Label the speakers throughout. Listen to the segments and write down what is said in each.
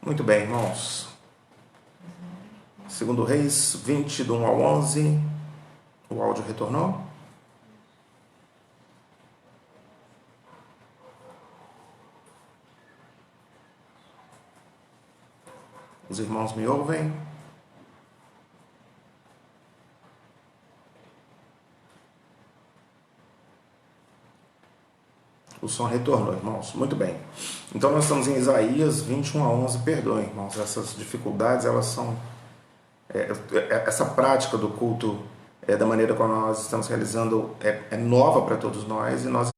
Speaker 1: Muito bem, irmãos. Segundo Reis 20, do 1 ao 11. O áudio retornou? Os irmãos me ouvem? O som retornou, irmãos. Muito bem. Então nós estamos em Isaías 21 a 11. Perdoem, irmãos, essas dificuldades, elas são... essa prática do culto, da maneira como nós estamos realizando, é nova para todos nós, e nós,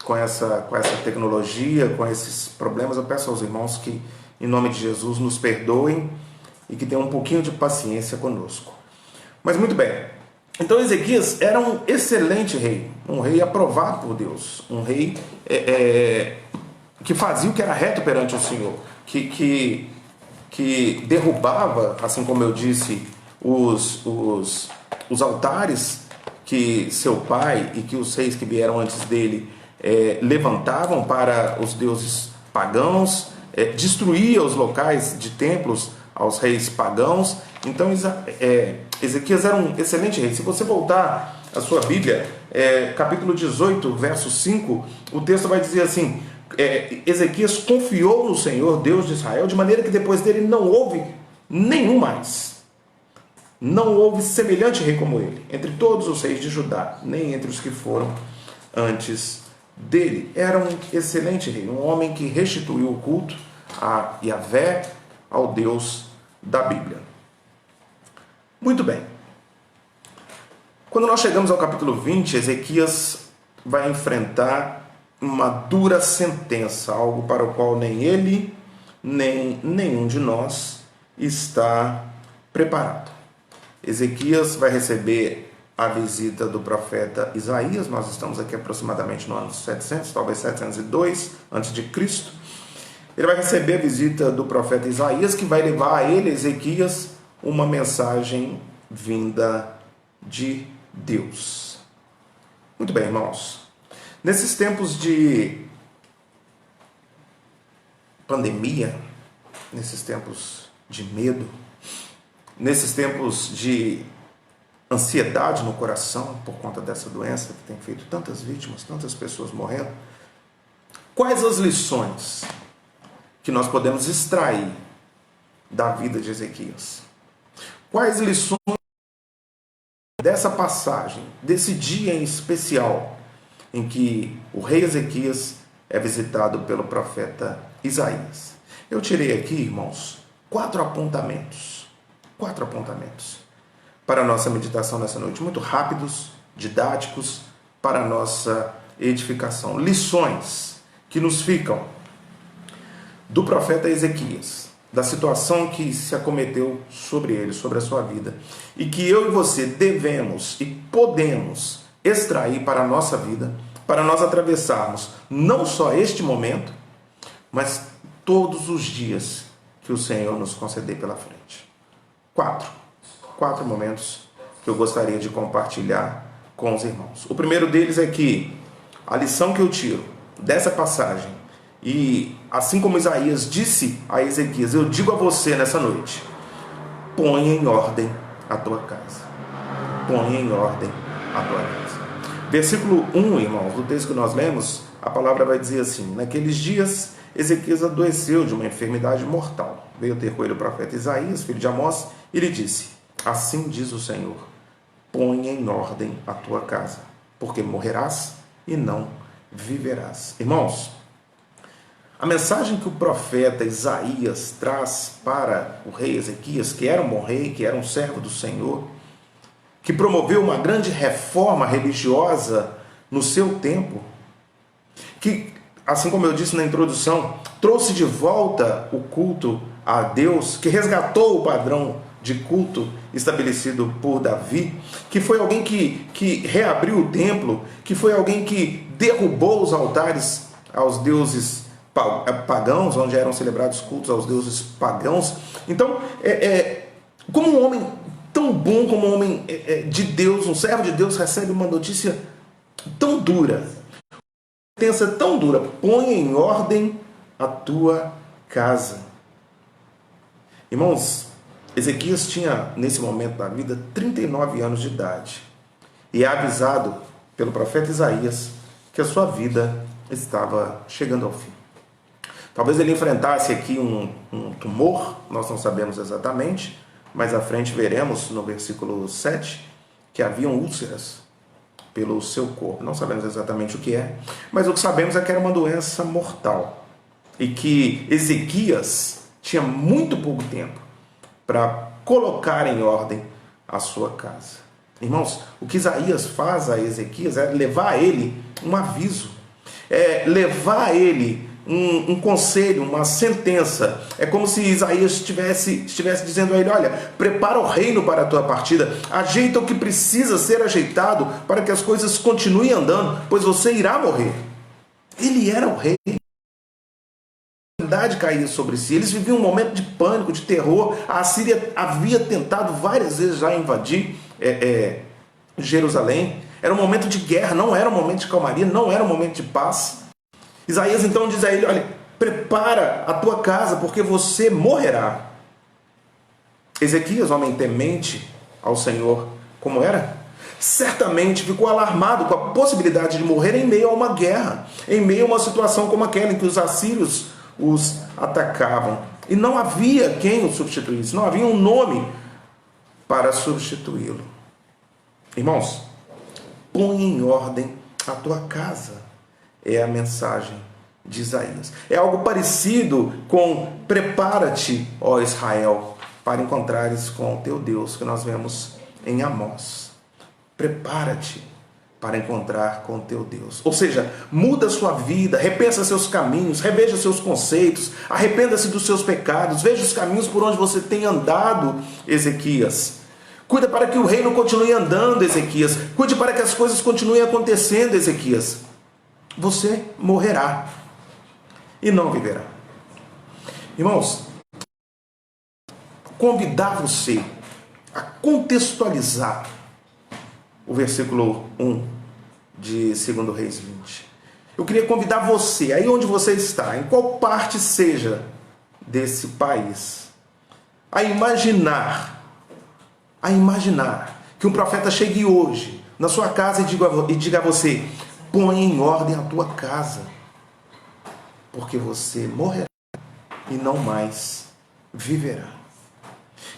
Speaker 1: com essa tecnologia, com esses problemas, eu peço aos irmãos que, em nome de Jesus, nos perdoem e que tenham um pouquinho de paciência conosco. Mas muito bem. Então Ezequias era um excelente rei, um rei aprovado por Deus, um rei que fazia o que era reto perante o Senhor, que derrubava, assim como eu disse, os altares que seu pai e que os reis que vieram antes dele levantavam para os deuses pagãos, destruía os locais de templos aos reis pagãos. Então Ezequias era um excelente rei. Se você voltar a sua Bíblia, capítulo 18, verso 5, o texto vai dizer assim: Ezequias confiou no Senhor, Deus de Israel, de maneira que depois dele não houve nenhum mais. Não houve semelhante rei como ele, entre todos os reis de Judá, nem entre os que foram antes dele. Era um excelente rei, um homem que restituiu o culto a Yahvé, ao Deus da Bíblia. Muito bem. Quando nós chegamos ao capítulo 20, Ezequias vai enfrentar uma dura sentença, algo para o qual nem ele, nem nenhum de nós está preparado. Ezequias vai receber a visita do profeta Isaías. Nós estamos aqui aproximadamente no ano 700, talvez 702 a.C. Ele vai receber a visita do profeta Isaías, que vai levar a ele, Ezequias, uma mensagem vinda de Deus. Muito bem, irmãos. Nesses tempos de pandemia, nesses tempos de medo, nesses tempos de ansiedade no coração por conta dessa doença que tem feito tantas vítimas, tantas pessoas morrendo, quais as lições que nós podemos extrair da vida de Ezequias? Quais lições dessa passagem, desse dia em especial, em que o rei Ezequias é visitado pelo profeta Isaías? Eu tirei aqui, irmãos, quatro apontamentos para a nossa meditação nessa noite, muito rápidos, didáticos, para a nossa edificação. Lições que nos ficam do profeta Ezequias, da situação que se acometeu sobre ele, sobre a sua vida, e que eu e você devemos e podemos extrair para a nossa vida, para nós atravessarmos não só este momento, mas todos os dias que o Senhor nos conceder pela frente. Quatro momentos que eu gostaria de compartilhar com os irmãos. O primeiro deles é que a lição que eu tiro dessa passagem, e assim como Isaías disse a Ezequias, eu digo a você nessa noite: põe em ordem a tua casa. Põe em ordem a tua casa. Versículo 1, irmãos, do texto que nós lemos, a palavra vai dizer assim: naqueles dias Ezequias adoeceu de uma enfermidade mortal. Veio ter com ele o profeta Isaías, filho de Amós, e lhe disse: assim diz o Senhor, põe em ordem a tua casa, porque morrerás e não viverás. Irmãos, a mensagem que o profeta Isaías traz para o rei Ezequias, que era um bom rei, que era um servo do Senhor, que promoveu uma grande reforma religiosa no seu tempo, que, assim como eu disse na introdução, trouxe de volta o culto a Deus, que resgatou o padrão de culto estabelecido por Davi, que foi alguém que reabriu o templo, que foi alguém que derrubou os altares aos deuses pagãos, onde eram celebrados cultos aos deuses pagãos. Então, como um homem tão bom, como um homem de Deus, um servo de Deus, recebe uma notícia tão dura, sentença tão dura: põe em ordem a tua casa. Irmãos, Ezequias tinha, nesse momento da vida, 39 anos de idade. E é avisado pelo profeta Isaías que a sua vida estava chegando ao fim. Talvez ele enfrentasse aqui um tumor, nós não sabemos exatamente, mas à frente veremos no versículo 7 que haviam úlceras pelo seu corpo. Não sabemos exatamente o que é, mas o que sabemos é que era uma doença mortal e que Ezequias tinha muito pouco tempo para colocar em ordem a sua casa. Irmãos, o que Isaías faz a Ezequias é levar a ele um aviso, é levar a ele um conselho, uma sentença. É como se Isaías estivesse dizendo a ele: olha, prepara o reino para a tua partida, ajeita o que precisa ser ajeitado para que as coisas continuem andando, pois você irá morrer. Ele era o rei. A verdade caía sobre si. Eles viviam um momento de pânico, de terror. A Assíria havia tentado várias vezes já invadir Jerusalém. Era um momento de guerra, não era um momento de calmaria, não era um momento de paz. Isaías então diz a ele: olha, prepara a tua casa, porque você morrerá. Ezequias, homem temente ao Senhor, como era? Certamente ficou alarmado com a possibilidade de morrer em meio a uma guerra, em meio a uma situação como aquela em que os assírios os atacavam. E não havia quem o substituísse, não havia um nome para substituí-lo. Irmãos, põe em ordem a tua casa. É a mensagem de Isaías. É algo parecido com: prepara-te, ó Israel, para encontrares com o teu Deus, que nós vemos em Amós. Prepara-te para encontrar com o teu Deus. Ou seja, muda a sua vida, repensa seus caminhos, reveja seus conceitos, arrependa-se dos seus pecados, veja os caminhos por onde você tem andado, Ezequias. Cuida para que o reino continue andando, Ezequias. Cuide para que as coisas continuem acontecendo, Ezequias. Você morrerá e não viverá. Irmãos, convidar você a contextualizar o versículo 1 de 2 Reis 20. Eu queria convidar você, aí onde você está, em qual parte seja desse país, a imaginar que um profeta chegue hoje na sua casa e diga a você: põe em ordem a tua casa, porque você morrerá e não mais viverá.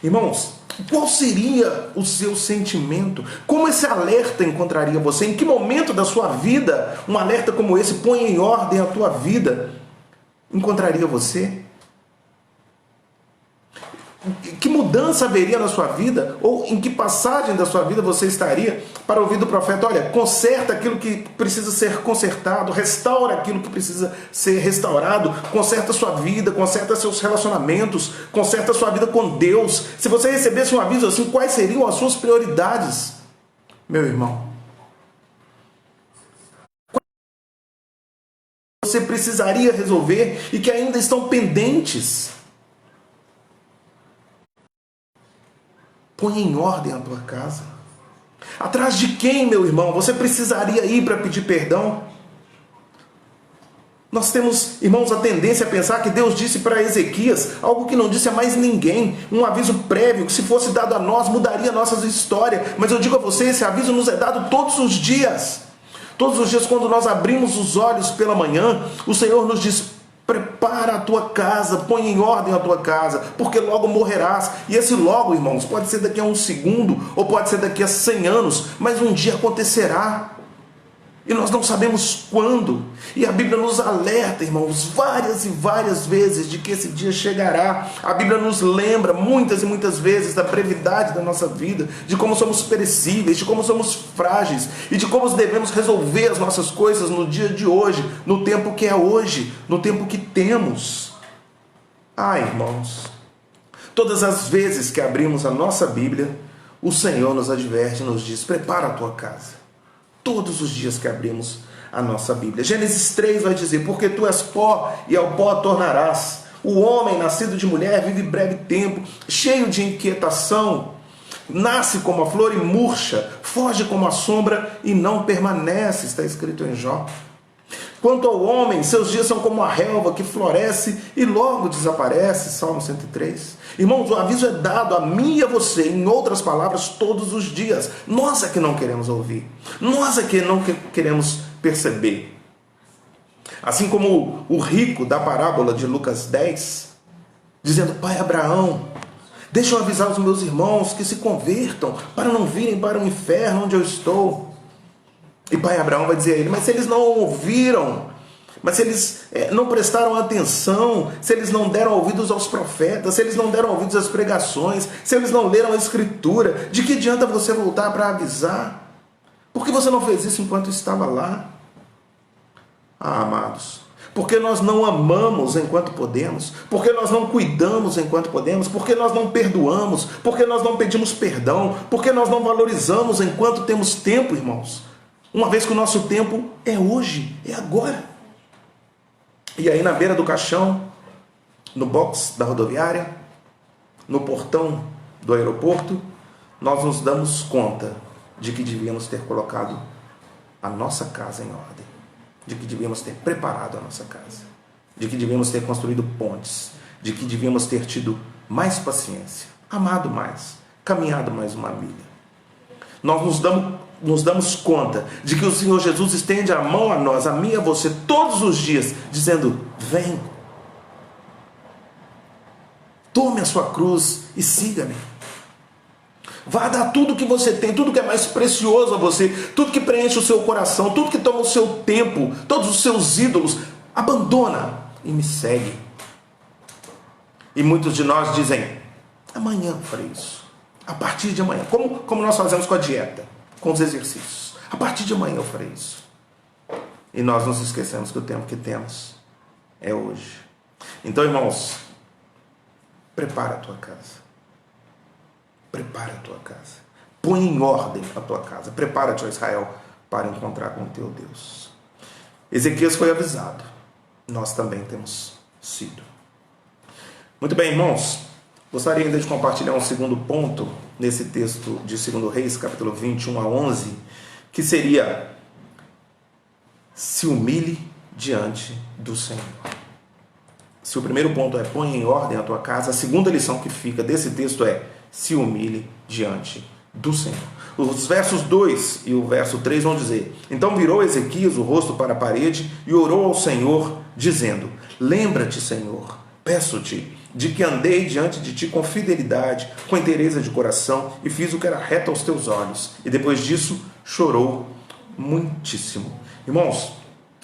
Speaker 1: Irmãos, qual seria o seu sentimento? Como esse alerta encontraria você? Em que momento da sua vida um alerta como esse, põe em ordem a tua vida, encontraria você? Que mudança haveria na sua vida? Ou em que passagem da sua vida você estaria para ouvir do profeta: olha, conserta aquilo que precisa ser consertado, restaura aquilo que precisa ser restaurado, conserta a sua vida, conserta seus relacionamentos, conserta a sua vida com Deus. Se você recebesse um aviso assim, quais seriam as suas prioridades, meu irmão? Você precisaria resolver e que ainda estão pendentes? Põe em ordem a tua casa. Atrás de quem, meu irmão, você precisaria ir para pedir perdão? Nós temos, irmãos, a tendência a pensar que Deus disse para Ezequias algo que não disse a mais ninguém, um aviso prévio que, se fosse dado a nós, mudaria a nossa história. Mas eu digo a você, esse aviso nos é dado todos os dias. Todos os dias, quando nós abrimos os olhos pela manhã, o Senhor nos diz: prepara a tua casa, põe em ordem a tua casa, porque logo morrerás. E esse logo, irmãos, pode ser daqui a um segundo, ou pode ser daqui a 100 anos, mas um dia acontecerá. E nós não sabemos quando. E a Bíblia nos alerta, irmãos, várias e várias vezes de que esse dia chegará. A Bíblia nos lembra muitas e muitas vezes da brevidade da nossa vida, de como somos perecíveis, de como somos frágeis e de como devemos resolver as nossas coisas no dia de hoje, no tempo que é hoje, no tempo que temos. Irmãos, todas as vezes que abrimos a nossa Bíblia, o Senhor nos adverte, nos diz: prepara a tua casa. Todos os dias que abrimos a nossa Bíblia. Gênesis 3 vai dizer: porque tu és pó e ao pó tornarás. O homem nascido de mulher vive breve tempo, cheio de inquietação. Nasce como a flor e murcha, foge como a sombra e não permanece, está escrito em Jó. Quanto ao homem, seus dias são como a relva que floresce e logo desaparece. Salmo 103. Irmãos, o aviso é dado a mim e a você, em outras palavras, todos os dias. Nós é que não queremos ouvir. Nós é que não queremos perceber. Assim como o rico da parábola de Lucas 10, dizendo: pai Abraão, deixa eu avisar os meus irmãos que se convertam para não virem para o inferno onde eu estou. E pai Abraão vai dizer a ele: mas se eles não ouviram, mas se eles não prestaram atenção, se eles não deram ouvidos aos profetas, se eles não deram ouvidos às pregações, se eles não leram a escritura, de que adianta você voltar para avisar? Por que você não fez isso enquanto estava lá? Ah, amados, porque nós não amamos enquanto podemos, porque nós não cuidamos enquanto podemos, porque nós não perdoamos, porque nós não pedimos perdão, porque nós não valorizamos enquanto temos tempo, irmãos. Uma vez que o nosso tempo é hoje, é agora. E aí na beira do caixão, no box da rodoviária, no portão do aeroporto, nós nos damos conta de que devíamos ter colocado a nossa casa em ordem, de que devíamos ter preparado a nossa casa, de que devíamos ter construído pontes, de que devíamos ter tido mais paciência, amado mais, caminhado mais uma milha. Nós nos damos conta de que o Senhor Jesus estende a mão a nós, a mim e a você, todos os dias, dizendo: vem, tome a sua cruz e siga-me. Vá dar tudo que você tem, tudo que é mais precioso a você, tudo que preenche o seu coração, tudo que toma o seu tempo, todos os seus ídolos, abandona e me segue. E muitos de nós dizem: amanhã eu farei isso, a partir de amanhã, como nós fazemos com a dieta, com os exercícios. A partir de amanhã eu farei isso. E nós nos esquecemos que o tempo que temos é hoje. Então, irmãos, prepara a tua casa. Prepara a tua casa. Põe em ordem a tua casa. Prepara-te, ó Israel, para encontrar com o teu Deus. Ezequias foi avisado. Nós também temos sido. Muito bem, irmãos. Gostaria ainda de compartilhar um segundo ponto nesse texto de 2 Reis, capítulo 21 a 11, que seria: se humilhe diante do Senhor. Se o primeiro ponto é põe em ordem a tua casa, a segunda lição que fica desse texto é: se humilhe diante do Senhor. Os versos 2 e o verso 3 vão dizer: então virou Ezequias o rosto para a parede e orou ao Senhor, dizendo: lembra-te, Senhor, peço-te, de que andei diante de ti com fidelidade, com inteireza de coração, e fiz o que era reto aos teus olhos. E depois disso chorou muitíssimo. Irmãos,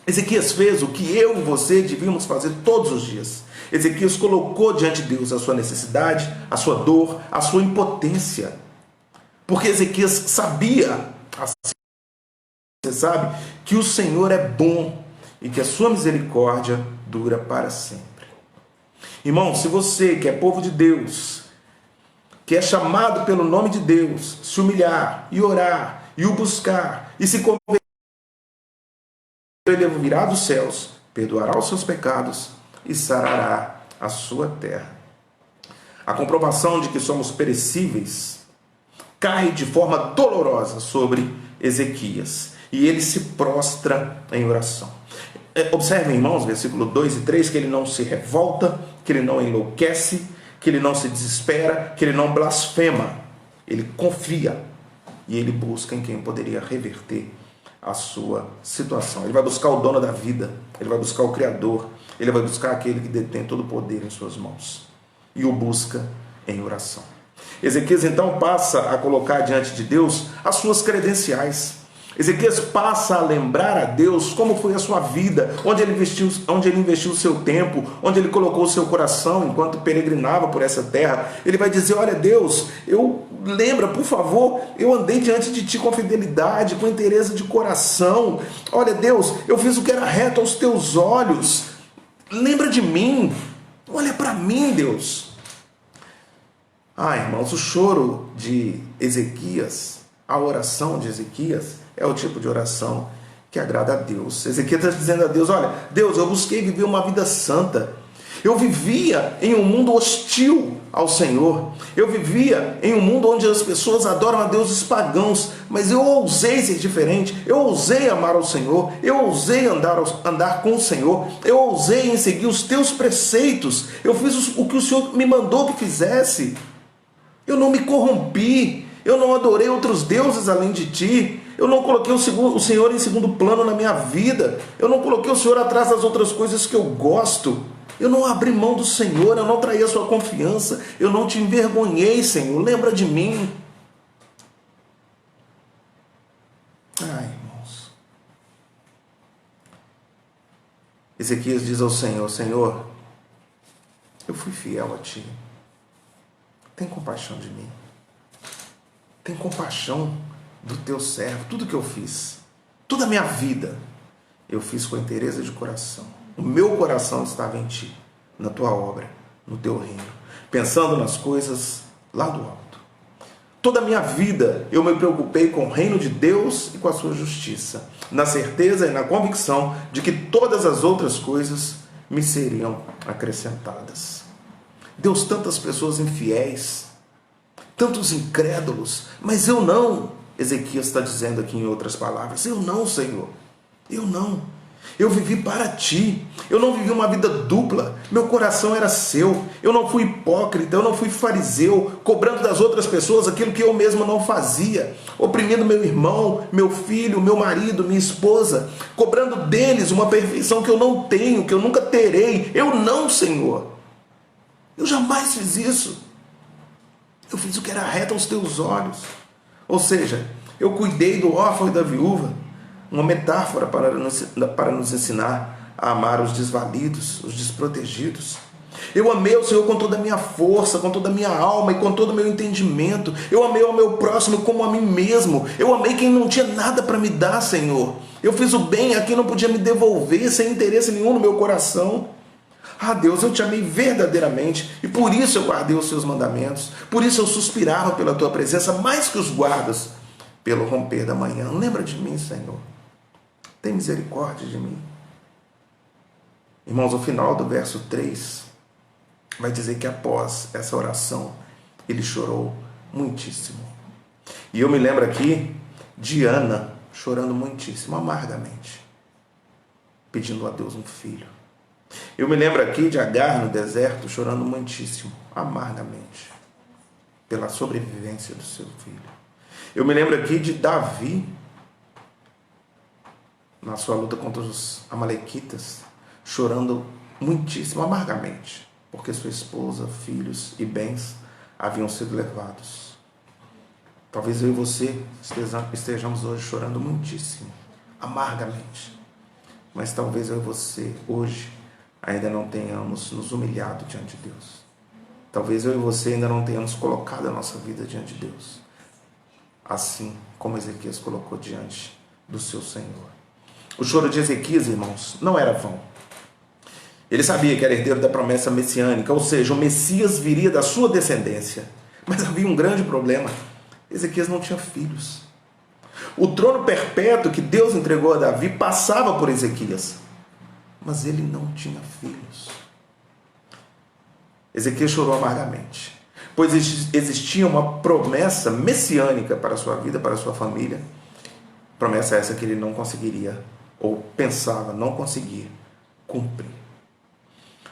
Speaker 1: Ezequias fez o que eu e você devíamos fazer todos os dias. Ezequias colocou diante de Deus a sua necessidade, a sua dor, a sua impotência. Porque Ezequias sabia, assim, você sabe, que o Senhor é bom e que a sua misericórdia dura para sempre. Irmão, se você, que é povo de Deus, que é chamado pelo nome de Deus, se humilhar e orar e o buscar e se converter, ele virá dos céus, perdoará os seus pecados e sarará a sua terra. A comprovação de que somos perecíveis cai de forma dolorosa sobre Ezequias e ele se prostra em oração. Observem, irmãos, versículo 2 e 3, que ele não se revolta, que ele não enlouquece, que ele não se desespera, que ele não blasfema. Ele confia e ele busca em quem poderia reverter a sua situação. Ele vai buscar o dono da vida, ele vai buscar o Criador, ele vai buscar aquele que detém todo o poder em suas mãos e o busca em oração. Ezequias então passa a colocar diante de Deus as suas credenciais. Ezequias passa a lembrar a Deus como foi a sua vida, onde ele investiu o seu tempo, onde ele colocou o seu coração enquanto peregrinava por essa terra. Ele vai dizer: olha Deus, lembra, por favor, eu andei diante de ti com fidelidade, com inteireza de coração. Olha Deus, eu fiz o que era reto aos teus olhos. Lembra de mim, olha para mim, Deus. Irmãos, o choro de Ezequias, a oração de Ezequias, é o tipo de oração que agrada a Deus. Ezequias está dizendo a Deus: olha, Deus, eu busquei viver uma vida santa. Eu vivia em um mundo hostil ao Senhor. Eu vivia em um mundo onde as pessoas adoram a deuses pagãos, mas eu ousei ser diferente. Eu ousei amar ao Senhor. Eu ousei andar com o Senhor. Eu ousei em seguir os teus preceitos. Eu fiz o que o Senhor me mandou que fizesse. Eu não me corrompi. Eu não adorei outros deuses além de ti. Eu não coloquei o Senhor em segundo plano na minha vida. Eu não coloquei o Senhor atrás das outras coisas que eu gosto. Eu não abri mão do Senhor, eu não traí a sua confiança, eu não te envergonhei, Senhor. Lembra de mim. Ai, irmãos. Ezequias diz ao Senhor: Senhor, eu fui fiel a ti. Tem compaixão de mim. Tem compaixão do teu servo. Tudo que eu fiz, toda a minha vida, eu fiz com inteireza de coração. O meu coração estava em ti, na tua obra, no teu reino, pensando nas coisas lá do alto. Toda a minha vida eu me preocupei com o reino de Deus e com a sua justiça, na certeza e na convicção de que todas as outras coisas me seriam acrescentadas. Deus, tantas pessoas infiéis, tantos incrédulos, mas eu não. Ezequias está dizendo aqui em outras palavras: eu não, Senhor, eu não. Eu vivi para ti, eu não vivi uma vida dupla, meu coração era seu, eu não fui hipócrita, eu não fui fariseu, cobrando das outras pessoas aquilo que eu mesmo não fazia, oprimindo meu irmão, meu filho, meu marido, minha esposa, cobrando deles uma perfeição que eu não tenho, que eu nunca terei. Eu não, Senhor, eu jamais fiz isso. Eu fiz o que era reto aos teus olhos, ou seja, eu cuidei do órfão e da viúva. Uma metáfora para nos ensinar a amar os desvalidos, os desprotegidos. Eu amei ao Senhor com toda a minha força, com toda a minha alma e com todo o meu entendimento. Eu amei ao meu próximo como a mim mesmo. Eu amei quem não tinha nada para me dar, Senhor. Eu fiz o bem a quem não podia me devolver, sem interesse nenhum no meu coração. Ah, Deus, eu te amei verdadeiramente e por isso eu guardei os seus mandamentos. Por isso eu suspirava pela tua presença mais que os guardas pelo romper da manhã. Lembra de mim, Senhor. Tem misericórdia de mim. Irmãos, o final do verso 3 vai dizer que após essa oração, ele chorou muitíssimo. E eu me lembro aqui de Ana chorando muitíssimo, amargamente, pedindo a Deus um filho. Eu me lembro aqui de Agar no deserto chorando muitíssimo, amargamente, pela sobrevivência do seu filho. Eu me lembro aqui de Davi, na sua luta contra os amalequitas, chorando muitíssimo, amargamente, porque sua esposa, filhos e bens haviam sido levados. Talvez eu e você estejamos hoje chorando muitíssimo, amargamente, mas talvez eu e você hoje ainda não tenhamos nos humilhado diante de Deus. Talvez eu e você ainda não tenhamos colocado a nossa vida diante de Deus, assim como Ezequias colocou diante do seu Senhor. O choro de Ezequias, irmãos, não era vão. Ele sabia que era herdeiro da promessa messiânica, ou seja, o Messias viria da sua descendência. Mas havia um grande problema: Ezequias não tinha filhos. O trono perpétuo que Deus entregou a Davi passava por Ezequias, mas ele não tinha filhos. Ezequias chorou amargamente, pois existia uma promessa messiânica para a sua vida, para a sua família. Promessa essa que ele não conseguiria, ou pensava não conseguir, cumprir.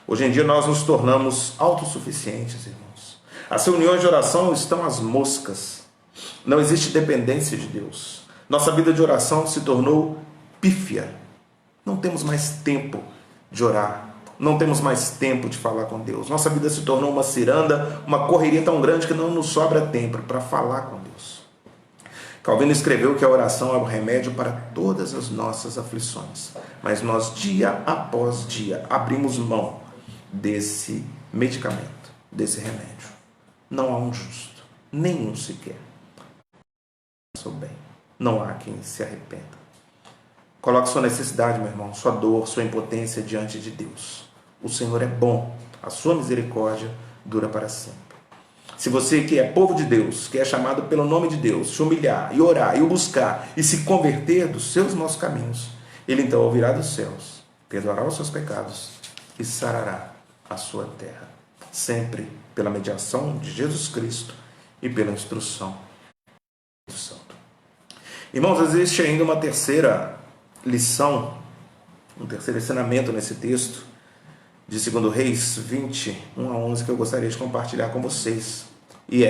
Speaker 1: Hoje em dia nós nos tornamos autossuficientes, irmãos. As reuniões de oração estão às moscas. Não existe dependência de Deus. Nossa vida de oração se tornou pífia. Não temos mais tempo de orar. Não temos mais tempo de falar com Deus. Nossa vida se tornou uma ciranda, uma correria tão grande que não nos sobra tempo para falar com Deus. Calvino escreveu que a oração é o remédio para todas as nossas aflições. Mas nós, dia após dia, abrimos mão desse medicamento, desse remédio. Não há um justo, nenhum sequer. Seu bem, não há quem se arrependa. Coloque sua necessidade, meu irmão, sua dor, sua impotência diante de Deus. O Senhor é bom, a sua misericórdia dura para sempre. Se você que é povo de Deus, que é chamado pelo nome de Deus, se humilhar e orar e o buscar e se converter dos seus maus caminhos, ele então ouvirá dos céus, perdoará os seus pecados e sarará a sua terra, sempre pela mediação de Jesus Cristo e pela instrução do Santo. Irmãos, existe ainda uma terceira lição, um terceiro ensinamento nesse texto de 2 Reis 20, 1 a 11, que eu gostaria de compartilhar com vocês. E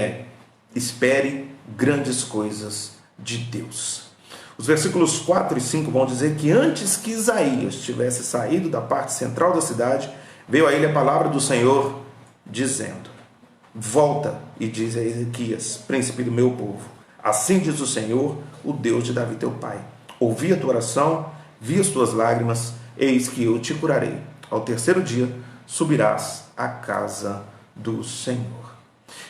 Speaker 1: espere grandes coisas de Deus. Os versículos 4 e 5 vão dizer que antes que Isaías tivesse saído da parte central da cidade, veio a ele a palavra do Senhor, dizendo: volta e diz a Ezequias, príncipe do meu povo, assim diz o Senhor, o Deus de Davi teu pai: ouvi a tua oração, vi as tuas lágrimas, eis que eu te curarei. Ao terceiro dia subirás à casa do Senhor.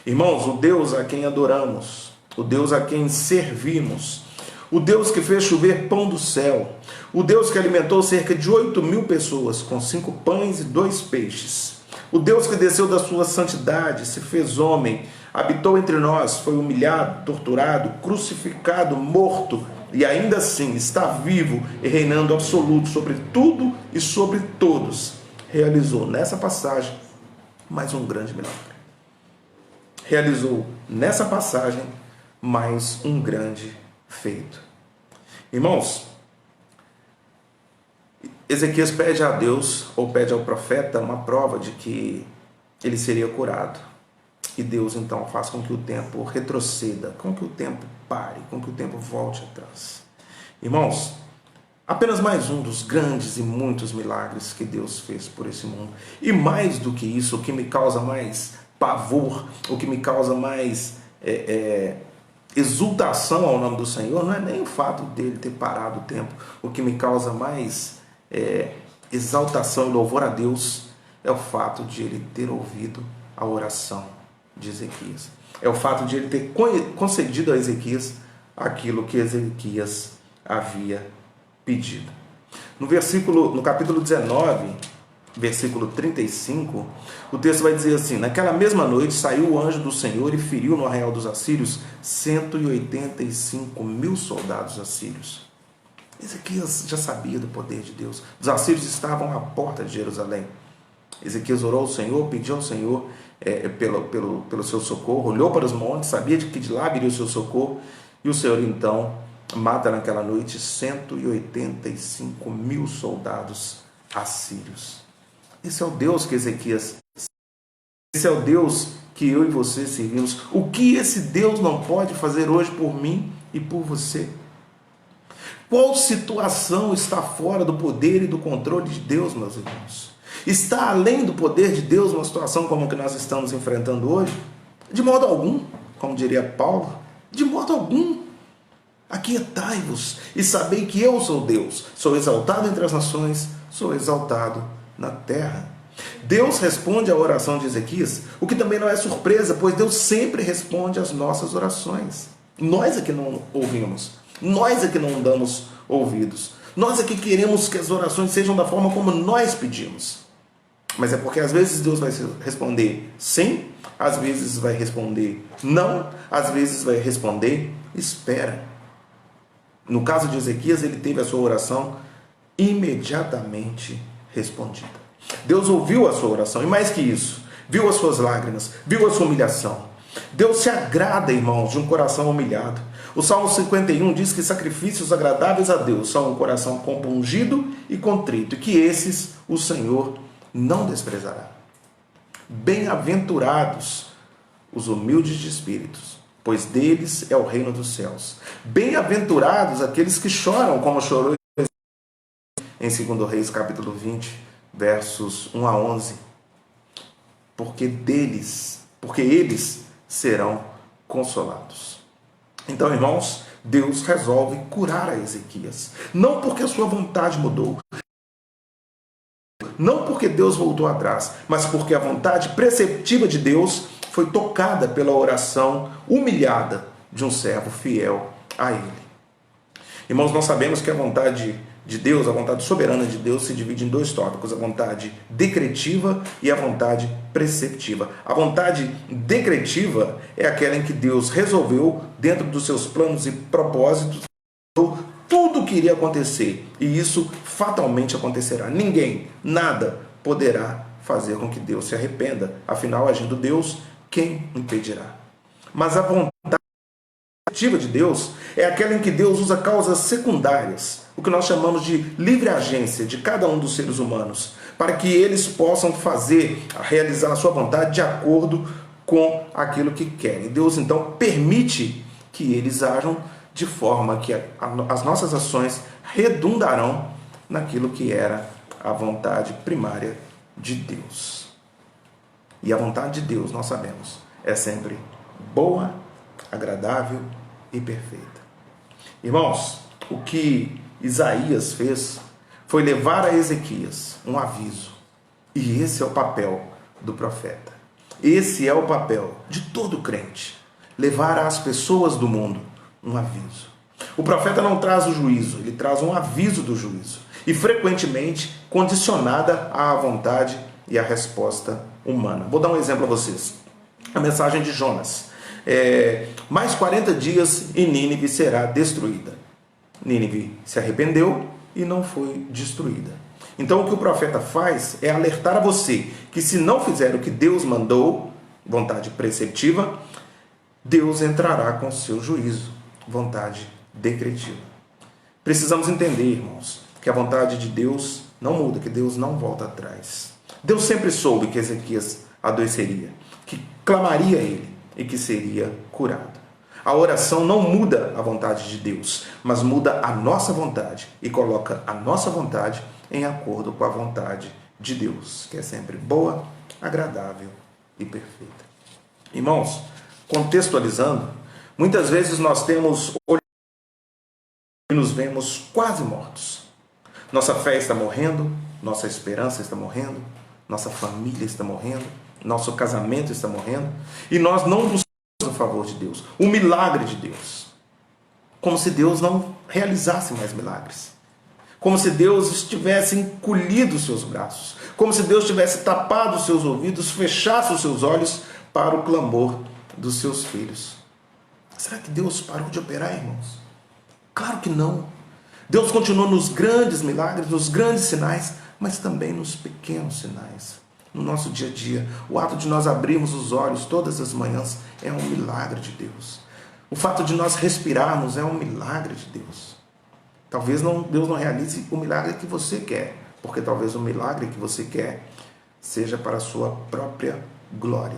Speaker 1: Irmãos, o Deus a quem adoramos, o Deus a quem servimos, o Deus que fez chover pão do céu, o Deus que alimentou cerca de 8.000 pessoas com 5 pães e 2 peixes, o Deus que desceu da sua santidade, se fez homem, habitou entre nós, foi humilhado, torturado, crucificado, morto, e ainda assim está vivo e reinando absoluto sobre tudo e sobre todos, realizou nessa passagem mais um grande milagre. Realizou nessa passagem mais um grande feito. Irmãos, Ezequias pede a Deus, ou pede ao profeta, uma prova de que ele seria curado. E Deus então faz com que o tempo retroceda, com que o tempo pare, com que o tempo volte atrás. Irmãos, apenas mais um dos grandes e muitos milagres que Deus fez por esse mundo. E mais do que isso, o que me causa mais pavor, o que me causa mais exultação ao nome do Senhor, não é nem o fato dele ter parado o tempo. O que me causa mais exaltação e louvor a Deus é o fato de ele ter ouvido a oração de Ezequias. É o fato de ele ter concedido a Ezequias aquilo que Ezequias havia pedido. No capítulo 19, versículo 35, o texto vai dizer assim: naquela mesma noite saiu o anjo do Senhor e feriu no arraial dos assírios 185.000 soldados assírios. Ezequias já sabia do poder de Deus. Os assírios estavam à porta de Jerusalém. Ezequias orou ao Senhor, pediu ao Senhor pelo seu socorro, olhou para os montes, sabia que de lá viria o seu socorro, e o Senhor então mata naquela noite 185.000 soldados assírios. Esse é o Deus que Ezequias, esse é o Deus que eu e você servimos. O que esse Deus não pode fazer hoje por mim e por você? Qual situação está fora do poder e do controle de Deus, meus irmãos? Está além do poder de Deus uma situação como a que nós estamos enfrentando hoje? De modo algum, como diria Paulo, de modo algum. Aquietai-vos e sabei que eu sou Deus, sou exaltado entre as nações, sou exaltado na terra. Deus responde à oração de Ezequias, o que também não é surpresa, pois Deus sempre responde às nossas orações. Nós é que não ouvimos, nós é que não damos ouvidos, nós é que queremos que as orações sejam da forma como nós pedimos. Mas é porque às vezes Deus vai responder sim, às vezes vai responder não, às vezes vai responder espera. No caso de Ezequias, ele teve a sua oração imediatamente respondida. Deus ouviu a sua oração, e mais que isso, viu as suas lágrimas, viu a sua humilhação. Deus se agrada, irmãos, de um coração humilhado. O Salmo 51 diz que sacrifícios agradáveis a Deus são um coração compungido e contrito, e que esses o Senhor não desprezará. Bem-aventurados os humildes de espíritos, pois deles é o reino dos céus. Bem-aventurados aqueles que choram, como chorou em 2 Reis, capítulo 20, versos 1 a 11. Porque eles serão consolados. Então, irmãos, Deus resolve curar a Ezequias. Não porque a sua vontade mudou, não porque Deus voltou atrás, mas porque a vontade preceptiva de Deus foi tocada pela oração humilhada de um servo fiel a Ele. Irmãos, nós sabemos que a vontade de Deus, a vontade soberana de Deus, se divide em 2 tópicos: a vontade decretiva e a vontade preceptiva. A vontade decretiva é aquela em que Deus resolveu, dentro dos seus planos e propósitos, tudo o que iria acontecer, e isso fatalmente acontecerá. Ninguém, nada poderá fazer com que Deus se arrependa. Afinal, agindo Deus, quem impedirá? Mas a vontade ativa de Deus é aquela em que Deus usa causas secundárias, o que nós chamamos de livre agência de cada um dos seres humanos, para que eles possam realizar a sua vontade de acordo com aquilo que querem. Deus então permite que eles ajam de forma que as nossas ações redundarão naquilo que era a vontade primária de Deus. E a vontade de Deus, nós sabemos, é sempre boa, agradável e perfeita. Irmãos, o que Isaías fez foi levar a Ezequias um aviso. E esse é o papel do profeta. Esse é o papel de todo crente. Levar às pessoas do mundo um aviso. O profeta não traz o juízo, ele traz um aviso do juízo. E frequentemente condicionada à vontade e à resposta humana. Vou dar um exemplo a vocês. A mensagem de Jonas. Mais 40 dias e Nínive será destruída. Nínive se arrependeu e não foi destruída. Então o que o profeta faz é alertar a você que se não fizer o que Deus mandou, vontade preceptiva, Deus entrará com seu juízo, vontade decretiva. Precisamos entender, irmãos, que a vontade de Deus não muda, que Deus não volta atrás. Deus sempre soube que Ezequias adoeceria, que clamaria a ele e que seria curado. A oração não muda a vontade de Deus, mas muda a nossa vontade e coloca a nossa vontade em acordo com a vontade de Deus, que é sempre boa, agradável e perfeita. Irmãos, contextualizando, muitas vezes nós temos e nos vemos quase mortos. Nossa fé está morrendo, nossa esperança está morrendo, nossa família está morrendo, nosso casamento está morrendo, e nós não buscamos o favor de Deus, o milagre de Deus. Como se Deus não realizasse mais milagres. Como se Deus estivesse encolhido os seus braços. Como se Deus tivesse tapado os seus ouvidos, fechasse os seus olhos para o clamor dos seus filhos. Será que Deus parou de operar, irmãos? Claro que não. Deus continua nos grandes milagres, nos grandes sinais, mas também nos pequenos sinais. No nosso dia a dia, o ato de nós abrirmos os olhos todas as manhãs é um milagre de Deus. O fato de nós respirarmos é um milagre de Deus. Talvez Deus não realize o milagre que você quer, porque talvez o milagre que você quer seja para a sua própria glória.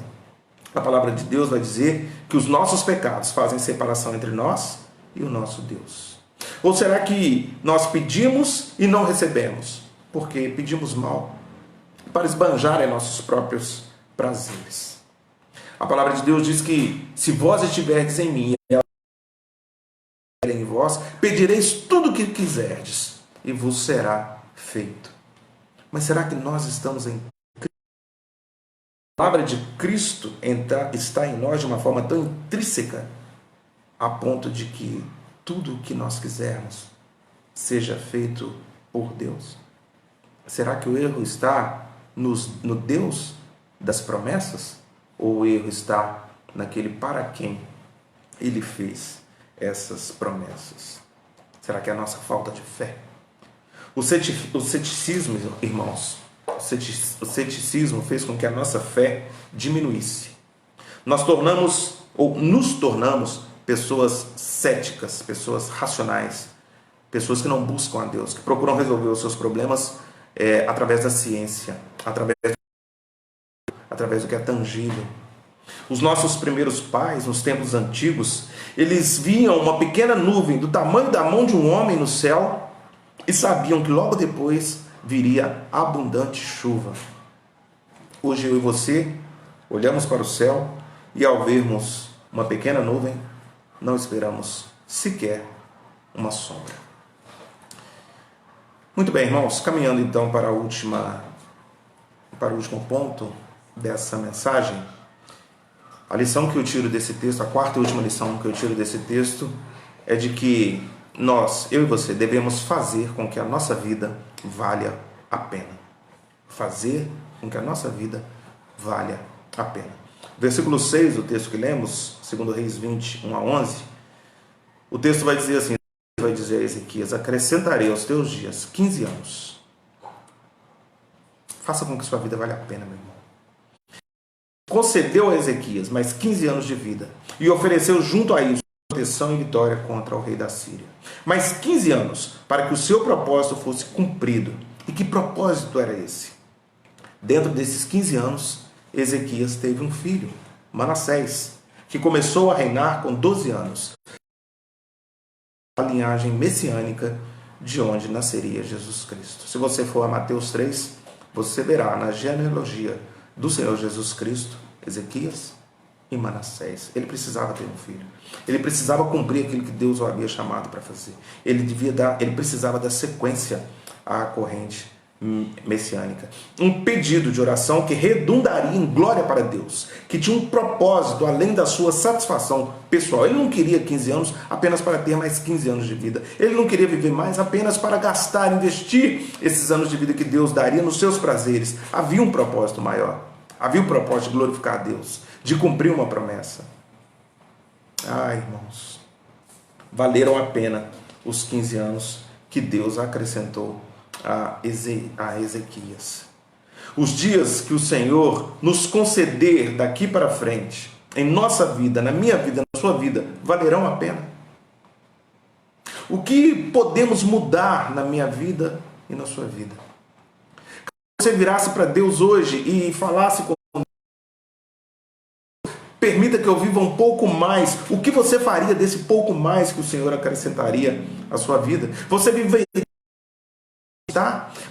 Speaker 1: A palavra de Deus vai dizer que os nossos pecados fazem separação entre nós e o nosso Deus. Ou será que nós pedimos e não recebemos, porque pedimos mal, para esbanjar em nossos próprios prazeres? A palavra de Deus diz que se vós estiverdes em mim e em vós, pedireis tudo o que quiserdes e vos será feito. Mas será que nós estamos em Cristo? A palavra de Cristo está em nós de uma forma tão intrínseca a ponto de que tudo o que nós quisermos seja feito por Deus? Será que o erro está no Deus das promessas? Ou o erro está naquele para quem Ele fez essas promessas? Será que é a nossa falta de fé? O ceticismo, irmãos, o ceticismo fez com que a nossa fé diminuísse. Nos tornamos pessoas céticas, pessoas racionais, pessoas que não buscam a Deus, que procuram resolver os seus problemas através da ciência, através do que é tangível. Os nossos primeiros pais, nos tempos antigos, eles viam uma pequena nuvem do tamanho da mão de um homem no céu e sabiam que logo depois viria abundante chuva. Hoje eu e você olhamos para o céu e ao vermos uma pequena nuvem, não esperamos sequer uma sombra. Muito bem, irmãos, caminhando então para o último ponto dessa mensagem. A lição que eu tiro desse texto, a quarta e última lição que eu tiro desse texto, é de que eu e você, devemos fazer com que a nossa vida valha a pena. Fazer com que a nossa vida valha a pena. Versículo 6, o texto que lemos, 2 Reis 20, 1-11, o texto vai dizer assim, vai dizer a Ezequias: acrescentarei aos teus dias 15 anos. Faça com que sua vida valha a pena, meu irmão. Concedeu a Ezequias mais 15 anos de vida e ofereceu junto a isso proteção e vitória contra o rei da Síria. Mais 15 anos para que o seu propósito fosse cumprido. E que propósito era esse? Dentro desses 15 anos, Ezequias teve um filho, Manassés, que começou a reinar com 12 anos. A linhagem messiânica de onde nasceria Jesus Cristo. Se você for a Mateus 3, você verá na genealogia do Senhor Jesus Cristo, Ezequias e Manassés. Ele precisava ter um filho. Ele precisava cumprir aquilo que Deus o havia chamado para fazer. Ele precisava dar sequência à corrente messiânica. Um pedido de oração que redundaria em glória para Deus, que tinha um propósito além da sua satisfação pessoal. Ele não queria 15 anos apenas para ter mais 15 anos de vida. Ele não queria viver mais apenas para gastar, investir esses anos de vida que Deus daria nos seus prazeres. Havia um propósito maior. Havia o propósito de glorificar a Deus, de cumprir uma promessa. Ah, irmãos, valeram a pena os 15 anos que Deus acrescentou a Ezequias. Os dias que o Senhor nos conceder daqui para frente, em nossa vida, na minha vida, na sua vida, valerão a pena. O que podemos mudar na minha vida e na sua vida? Se você virasse para Deus hoje e falasse com Deus, permita que eu viva um pouco mais, o que você faria desse pouco mais que o Senhor acrescentaria à sua vida? Você viveria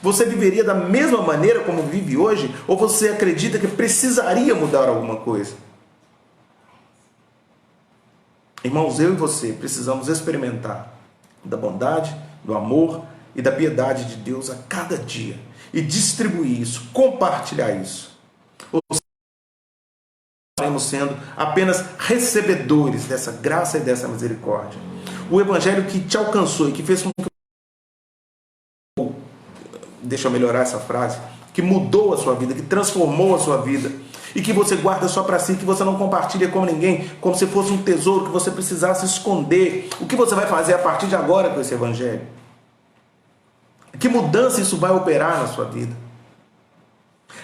Speaker 1: Você viveria da mesma maneira como vive hoje? Ou você acredita que precisaria mudar alguma coisa? Irmãos, eu e você precisamos experimentar da bondade, do amor e da piedade de Deus a cada dia e distribuir isso, compartilhar isso. Ou estaremos sendo apenas recebedores dessa graça e dessa misericórdia. O evangelho que te alcançou e que fez com que, deixa eu melhorar essa frase, que mudou a sua vida, que transformou a sua vida, e que você guarda só para si, que você não compartilha com ninguém, como se fosse um tesouro que você precisasse esconder. O que você vai fazer a partir de agora com esse evangelho? Que mudança isso vai operar na sua vida?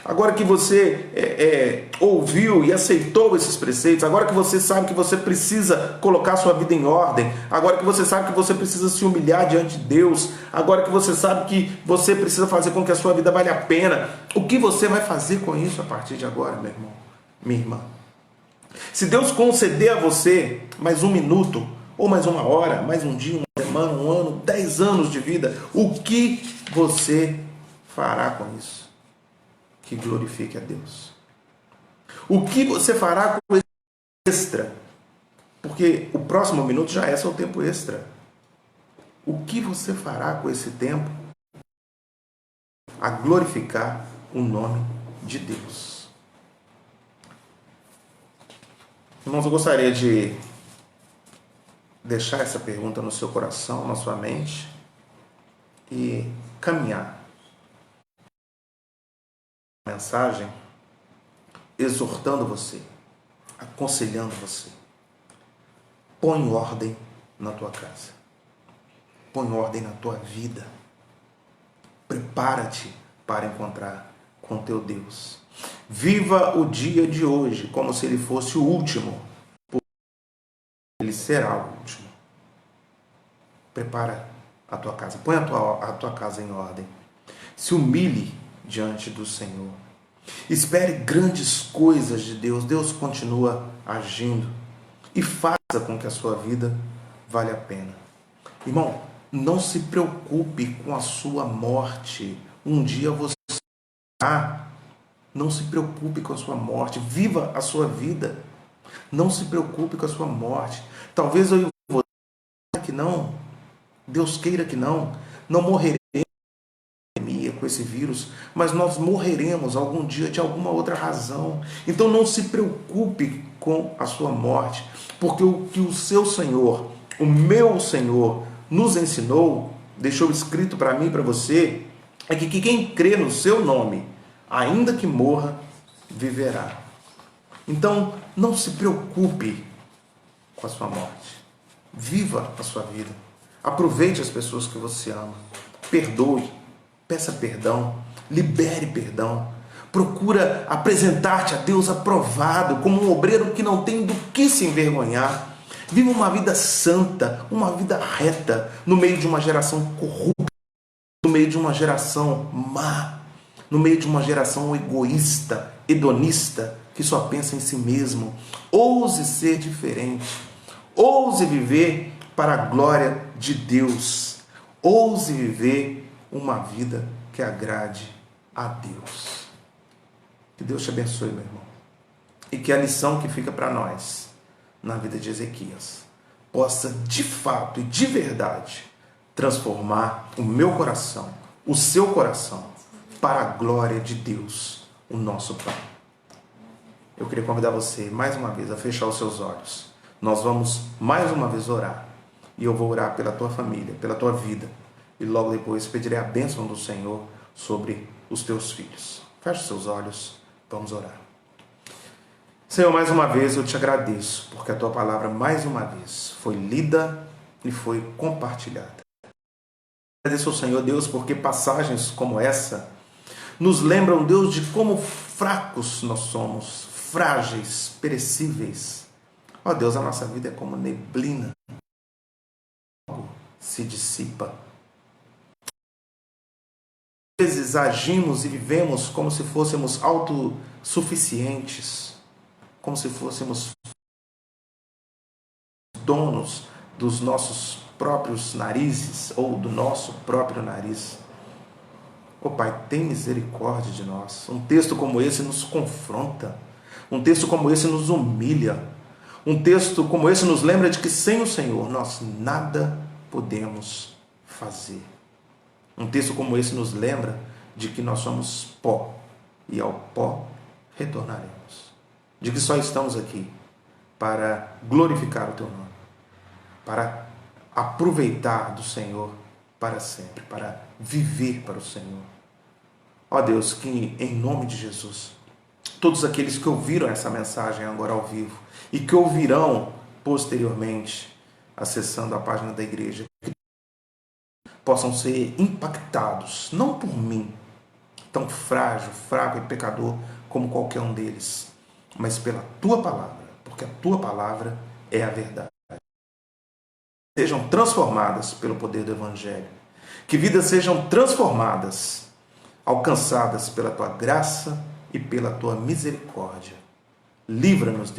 Speaker 1: Agora que você ouviu e aceitou esses preceitos, agora que você sabe que você precisa colocar sua vida em ordem, agora que você sabe que você precisa se humilhar diante de Deus, agora que você sabe que você precisa fazer com que a sua vida valha a pena, o que você vai fazer com isso a partir de agora, meu irmão, minha irmã? Se Deus conceder a você mais um minuto, ou mais uma hora, mais um dia, uma semana, um ano, 10 anos de vida, o que você fará com isso? Que glorifique a Deus. O que você fará com esse extra? Porque o próximo minuto já é seu tempo extra. O que você fará com esse tempo a glorificar o nome de Deus? Irmãos, eu gostaria de deixar essa pergunta no seu coração, na sua mente e caminhar mensagem exortando você, aconselhando você. Põe ordem na tua casa. Põe ordem na tua vida. Prepara-te para encontrar com teu Deus. Viva o dia de hoje como se ele fosse o último, porque ele será o último. Prepara a tua casa. Põe a tua casa em ordem. Se humilhe diante do Senhor. Espere grandes coisas de Deus. Deus continua agindo. E faça com que a sua vida valha a pena. Irmão, não se preocupe com a sua morte. Um dia você morrerá. Não se preocupe com a sua morte. Viva a sua vida. Não se preocupe com a sua morte. Talvez eu e você que não. Deus queira que não morreremos com esse vírus, mas nós morreremos algum dia de alguma outra razão. Então não se preocupe com a sua morte, porque o que o seu Senhor, o meu Senhor, nos ensinou, deixou escrito para mim e para você, é que quem crê no seu nome, ainda que morra, viverá. Então não se preocupe com a sua morte. Viva a sua vida. Aproveite as pessoas que você ama. Perdoe. Peça perdão. libere perdão. Procura apresentar-te a Deus aprovado, como um obreiro que não tem do que se envergonhar. Viva uma vida santa, uma vida reta, no meio de uma geração corrupta, no meio de uma geração má, no meio de uma geração egoísta, hedonista, que só pensa em si mesmo. Ouse ser diferente. Ouse viver para a glória de Deus. Ouse viver uma vida que agrade a Deus. Que Deus te abençoe, meu irmão. E que a lição que fica para nós na vida de Ezequias possa de fato e de verdade transformar o meu coração, o seu coração, para a glória de Deus, o nosso Pai. Eu queria convidar você mais uma vez a fechar os seus olhos. Nós vamos mais uma vez orar. E eu vou orar pela tua família, pela tua vida. E logo depois pedirei a bênção do Senhor sobre os teus filhos. Feche os seus olhos, vamos orar. Senhor, mais uma vez eu te agradeço, porque a tua palavra mais uma vez foi lida e foi compartilhada. Agradeço ao Senhor, Deus, porque passagens como essa nos lembram, Deus, de como fracos nós somos, frágeis, perecíveis. Ó Deus, a nossa vida é como neblina, se dissipa. Às vezes agimos e vivemos como se fôssemos autossuficientes, como se fôssemos donos dos nossos próprios narizes ou do nosso próprio nariz. Ó Pai, tem misericórdia de nós. Um texto como esse nos confronta. Um texto como esse nos humilha. Um texto como esse nos lembra de que sem o Senhor nós nada podemos fazer. Um texto como esse nos lembra de que nós somos pó e ao pó retornaremos. De que só estamos aqui para glorificar o Teu nome, para aproveitar do Senhor para sempre, para viver para o Senhor. Ó Deus, que em nome de Jesus, todos aqueles que ouviram essa mensagem agora ao vivo e que ouvirão posteriormente, acessando a página da igreja, possam ser impactados, não por mim, tão frágil, fraco e pecador como qualquer um deles, mas pela Tua palavra, porque a Tua palavra é a verdade. Sejam transformadas pelo poder do Evangelho, que vidas sejam transformadas, alcançadas pela Tua graça e pela Tua misericórdia. Livra-nos,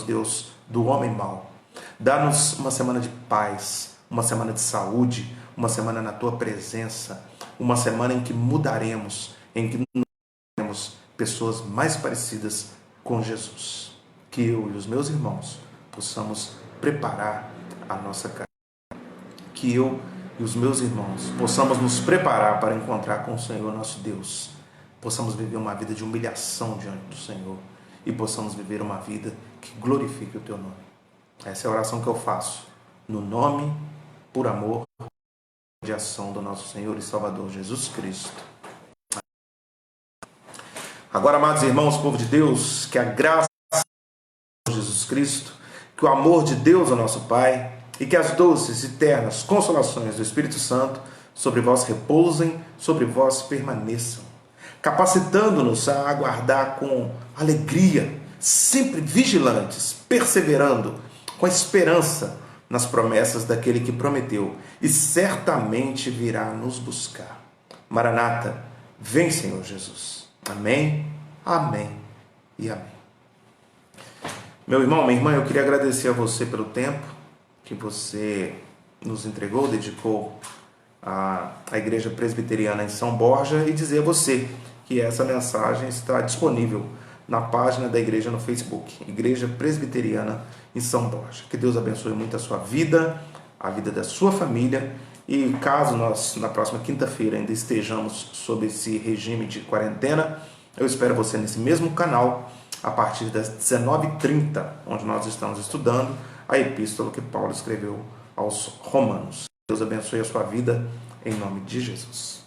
Speaker 1: Deus, do homem mau. Dá-nos uma semana de paz, uma semana de saúde, uma semana na Tua presença, uma semana em que mudaremos, em que seremos pessoas mais parecidas com Jesus. Que eu e os meus irmãos possamos preparar a nossa casa. Que eu e os meus irmãos possamos nos preparar para encontrar com o Senhor nosso Deus. Possamos viver uma vida de humilhação diante do Senhor e possamos viver uma vida que glorifique o Teu nome. Essa é a oração que eu faço, no nome, por amor, de ação do nosso Senhor e Salvador Jesus Cristo. Agora, amados irmãos, povo de Deus, que a graça de Jesus Cristo, que o amor de Deus, o nosso Pai, e que as doces e ternas consolações do Espírito Santo sobre vós repousem, sobre vós permaneçam, capacitando-nos a aguardar com alegria, sempre vigilantes, perseverando, com a esperança nas promessas daquele que prometeu e certamente virá nos buscar. Maranata, vem, Senhor Jesus. Amém, amém e amém. Meu irmão, minha irmã, eu queria agradecer a você pelo tempo que você nos entregou, dedicou à Igreja Presbiteriana em São Borja e dizer a você que essa mensagem está disponível na página da igreja no Facebook, Igreja Presbiteriana em São Borja. Que Deus abençoe muito a sua vida, a vida da sua família, e caso nós, na próxima quinta-feira, ainda estejamos sob esse regime de quarentena, eu espero você nesse mesmo canal, a partir das 19h30, onde nós estamos estudando a epístola que Paulo escreveu aos Romanos. Deus abençoe a sua vida, em nome de Jesus.